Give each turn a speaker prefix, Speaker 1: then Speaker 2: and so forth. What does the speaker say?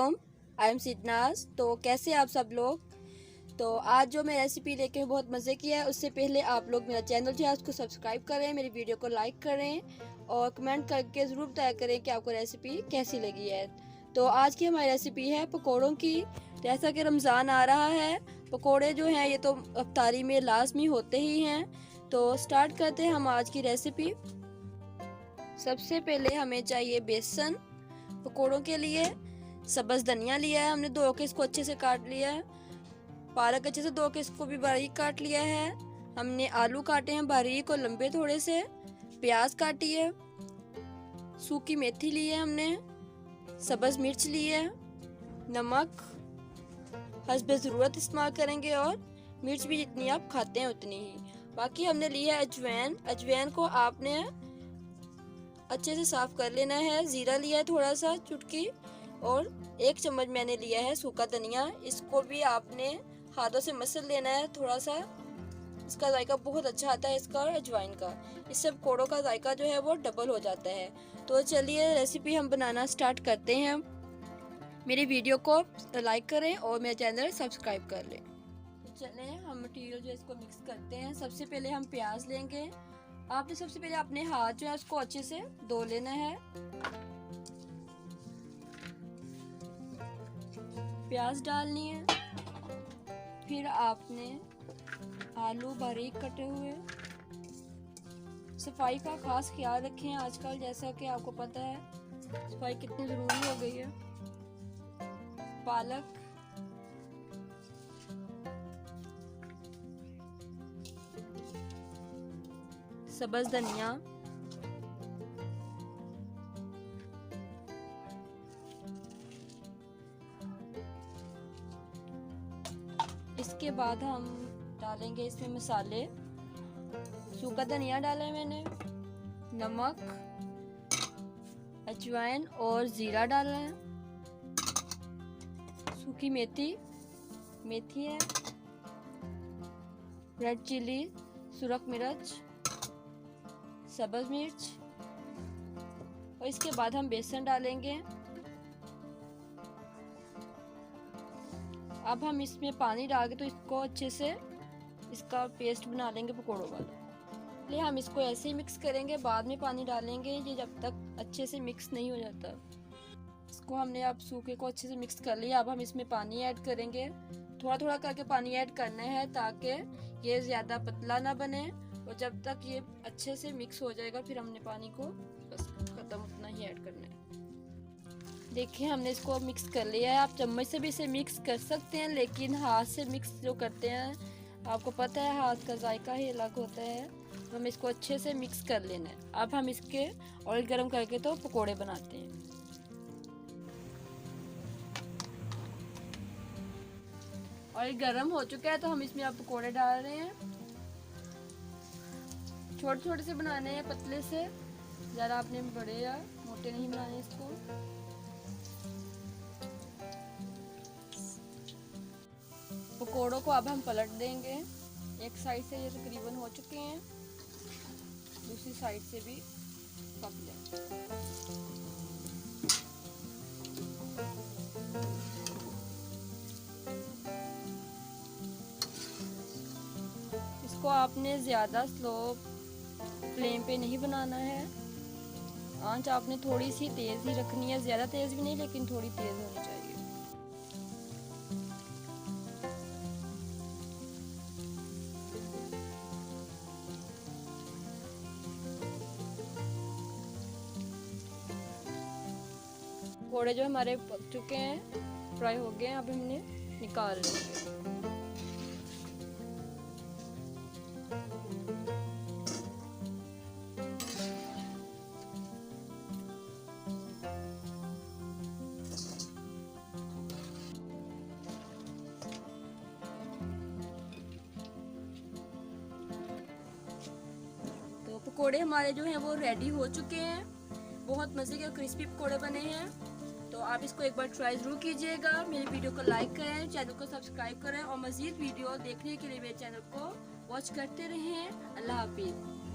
Speaker 1: वालेकुम, I am SidNaaz. तो कैसे आप सब लोग। तो आज जो मैं रेसिपी लेके बहुत मज़े की है, उससे पहले आप लोग मेरा चैनल जो है उसको सब्सक्राइब करें, मेरी वीडियो को लाइक करें और कमेंट करके ज़रूर बताया करें कि आपको रेसिपी कैसी लगी है। तो आज की हमारी रेसिपी है पकोड़ों की। जैसा कि रमज़ान आ रहा है, पकोड़े जो हैं ये तो इफ्तारी में लाजमी होते ही हैं। तो स्टार्ट करते हैं हम आज की रेसिपी। सबसे पहले हमें चाहिए बेसन पकोड़ों के लिए। सब्ज़ धनिया लिया है हमने, धो के इसको अच्छे से काट लिया है। पालक अच्छे से धो के इसको भी बारीक काट लिया है। हमने आलू काटे हैं बारीक और लंबे थोड़े से। प्याज काटी है। सूखी मेथी ली है हमने। सब्ज़ मिर्च ली है। नमक हस्बे ज़रूरत इस्तेमाल करेंगे और मिर्च भी जितनी आप खाते हैं उतनी ही। बाकी हमने लिया है अजवाइन। अजवाइन को आपने अच्छे से साफ कर लेना है। जीरा लिया है थोड़ा सा चुटकी, और 1 चम्मच मैंने लिया है सूखा धनिया। इसको भी आपने हाथों से मसल लेना है थोड़ा सा। इसका जायका बहुत अच्छा आता है इसका, अजवाइन का। इससे पकौड़ों का जायका जो है वो डबल हो जाता है। तो चलिए रेसिपी हम बनाना स्टार्ट करते हैं। मेरी वीडियो को लाइक करें और मेरे चैनल सब्सक्राइब कर लें। तो चलें हम मटेरियल जो इसको मिक्स करते हैं। सबसे पहले हम प्याज लेंगे। आपने सबसे पहले अपने हाथ जो है उसको अच्छे से धो लेना है। प्याज डालनी है। फिर आपने आलू बारीक कटे हुए। सफाई का खास ख्याल रखें आजकल, जैसा कि आपको पता है सफाई कितनी ज़रूरी हो गई है। पालक, सब्ज़ धनिया, इसके बाद हम डालेंगे इसमें मसाले। सूखा धनिया डाला है मैंने, नमक, अजवाइन और ज़ीरा डाला है। सूखी मेथी है, रेड चिली, सुरख मिर्च, सब्ज़ मिर्च, और इसके बाद हम बेसन डालेंगे। अब हम इसमें पानी डाल के तो इसको अच्छे से इसका पेस्ट बना लेंगे पकोड़ों वाला। इसलिए हम इसको ऐसे ही मिक्स करेंगे, बाद में पानी डालेंगे ये जब तक अच्छे से मिक्स नहीं हो जाता। इसको हमने अब सूखे को अच्छे से मिक्स कर लिया। अब हम इसमें पानी ऐड करेंगे। थोड़ा थोड़ा करके पानी ऐड करना है ताकि ये ज़्यादा पतला ना बने, और जब तक ये अच्छे से मिक्स हो जाएगा फिर हमने पानी को बस ख़त्म उतना ही ऐड करना है। देखिए हमने इसको मिक्स कर लिया है। आप चम्मच से भी इसे मिक्स कर सकते हैं, लेकिन हाथ से मिक्स जो करते हैं आपको पता है हाथ का जायका ही अलग होता है। तो हम इसको अच्छे से मिक्स कर लेना है। अब हम इसके ऑयल गरम करके तो पकोड़े बनाते हैं। ऑयल गरम हो चुका है तो हम इसमें अब पकोड़े डाल रहे हैं। छोटे छोटे से बनाने हैं, पतले से, ज़्यादा आपने बड़े या मोटे नहीं बनाने इसको। पकोड़ों को अब हम पलट देंगे। एक साइड से ये तकरीबन हो चुके हैं, दूसरी साइड से भी पक जाए। इसको आपने ज़्यादा स्लो फ्लेम पे नहीं बनाना है। आंच आपने थोड़ी सी तेज़ ही रखनी है, ज़्यादा तेज़ भी नहीं लेकिन थोड़ी तेज़ होनी चाहिए। पकोड़े जो हमारे पक चुके हैं, फ्राई हो गए हैं, अब हमने निकाल लेंगे। तो पकोड़े हमारे जो हैं वो रेडी हो चुके हैं। बहुत मज़े के क्रिस्पी पकोड़े बने हैं। तो आप इसको एक बार ट्राई ज़रूर कीजिएगा। मेरी वीडियो को लाइक करें, चैनल को सब्सक्राइब करें और मज़ीद वीडियो देखने के लिए मेरे चैनल को वॉच करते रहें। अल्लाह हाफिज़।